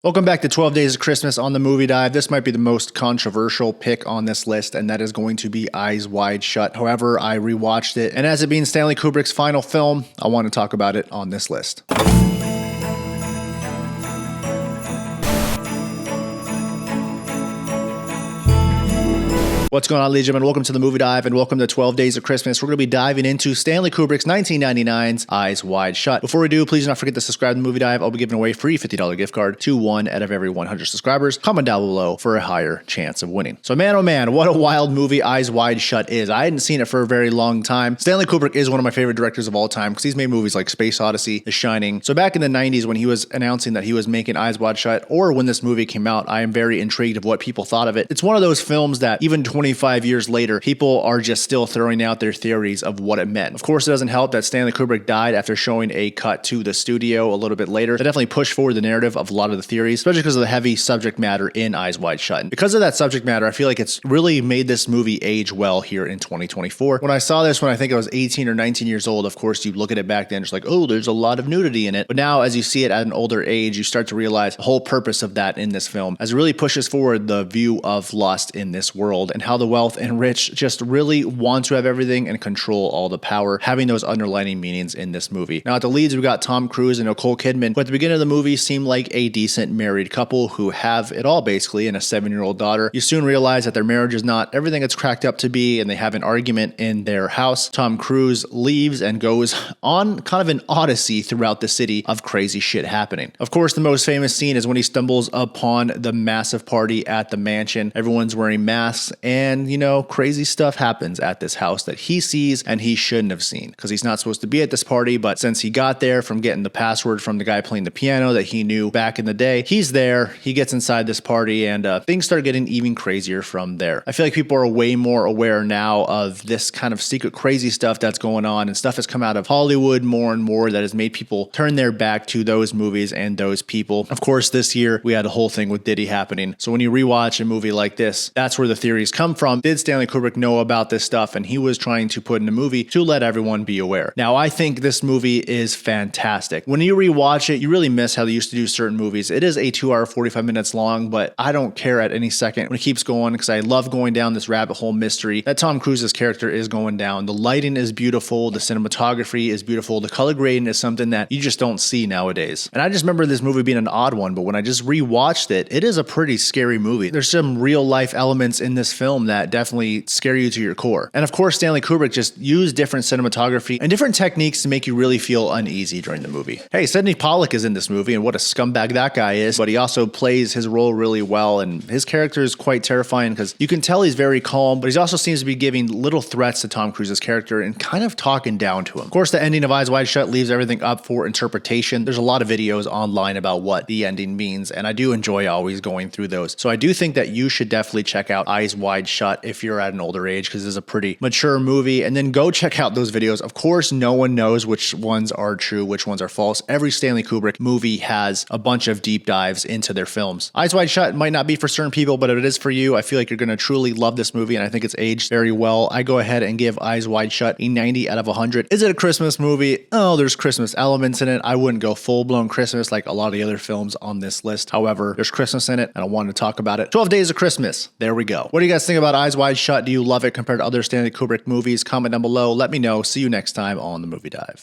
Welcome back to 12 Days of Christmas on the Movie Dive. This might be the most controversial pick on this list, and that is going to be Eyes Wide Shut. However, I rewatched it, and as it being Stanley Kubrick's final film, I want to talk about it on this list. What's going on, ladies and gentlemen? Welcome to the Movie Dive and welcome to 12 Days of Christmas. We're going to be diving into Stanley Kubrick's 1999's Eyes Wide Shut. Before we do, please do not forget to subscribe to the Movie Dive. I'll be giving away a free $50 gift card to one out of every 100 subscribers. Comment down below for a higher chance of winning. So man, oh man, what a wild movie Eyes Wide Shut is. I hadn't seen it for a very long time. Stanley Kubrick is one of my favorite directors of all time because he's made movies like Space Odyssey, The Shining. So back in the 90s when he was announcing that he was making Eyes Wide Shut, or when this movie came out, I am very intrigued of what people thought of it. It's one of those films that even 25 years later, people are just still throwing out their theories of what it meant. Of course, it doesn't help that Stanley Kubrick died after showing a cut to the studio a little bit later. That definitely pushed forward the narrative of a lot of the theories, especially because of the heavy subject matter in Eyes Wide Shut. And because of that subject matter, I feel like it's really made this movie age well here in 2024. When I saw this when I think I was 18 or 19 years old, of course, you look at it back then, it's like, oh, there's a lot of nudity in it. But now, as you see it at an older age, you start to realize the whole purpose of that in this film, as it really pushes forward the view of lust in this world and how the wealth and rich just really want to have everything and control all the power, having those underlining meanings in this movie. Now at the leads, we got Tom Cruise and Nicole Kidman, who at the beginning of the movie seem like a decent married couple who have it all basically, and a 7-year-old daughter. You soon realize that their marriage is not everything it's cracked up to be, and they have an argument in their house. Tom Cruise leaves and goes on kind of an odyssey throughout the city of crazy shit happening. Of course, the most famous scene is when he stumbles upon the massive party at the mansion. Everyone's wearing masks, and you know, crazy stuff happens at this house that he sees and he shouldn't have seen because he's not supposed to be at this party. But since he got there from getting the password from the guy playing the piano that he knew back in the day, he's there. He gets inside this party and things start getting even crazier from there. I feel like people are way more aware now of this kind of secret crazy stuff that's going on, and stuff has come out of Hollywood more and more that has made people turn their back to those movies and those people. Of course, this year we had a whole thing with Diddy happening. So when you rewatch a movie like this, that's where the theories come from. Did Stanley Kubrick know about this stuff, and he was trying to put in a movie to let everyone be aware? Now, I think this movie is fantastic. When you rewatch it, you really miss how they used to do certain movies. It is a 2 hour, 45 minutes long, but I don't care at any second when it keeps going because I love going down this rabbit hole mystery that Tom Cruise's character is going down. The lighting is beautiful. The cinematography is beautiful. The color grading is something that you just don't see nowadays. And I just remember this movie being an odd one, but when I just rewatched it, it is a pretty scary movie. There's some real life elements in this film that definitely scare you to your core. And of course, Stanley Kubrick just used different cinematography and different techniques to make you really feel uneasy during the movie. Hey, Sidney Pollack is in this movie, and what a scumbag that guy is, but he also plays his role really well, and his character is quite terrifying because you can tell he's very calm, but he also seems to be giving little threats to Tom Cruise's character and kind of talking down to him. Of course, the ending of Eyes Wide Shut leaves everything up for interpretation. There's a lot of videos online about what the ending means, and I do enjoy always going through those. So I do think that you should definitely check out Eyes Wide Shut if you're at an older age, because it's a pretty mature movie, and then go check out those videos. Of course, no one knows which ones are true, which ones are false. Every Stanley Kubrick movie has a bunch of deep dives into their films. Eyes Wide Shut might not be for certain people, but if it is for you, I feel like you're going to truly love this movie, and I think it's aged very well. I go ahead and give Eyes Wide Shut a 90 out of 100. Is it a Christmas movie? Oh, there's Christmas elements in it. I wouldn't go full-blown Christmas like a lot of the other films on this list. However, there's Christmas in it, and I wanted to talk about it. 12 Days of Christmas. There we go. What do you guys think about Eyes Wide Shut? Do you love it compared to other Stanley Kubrick movies? Comment down below. Let me know. See you next time on the Movie Dive.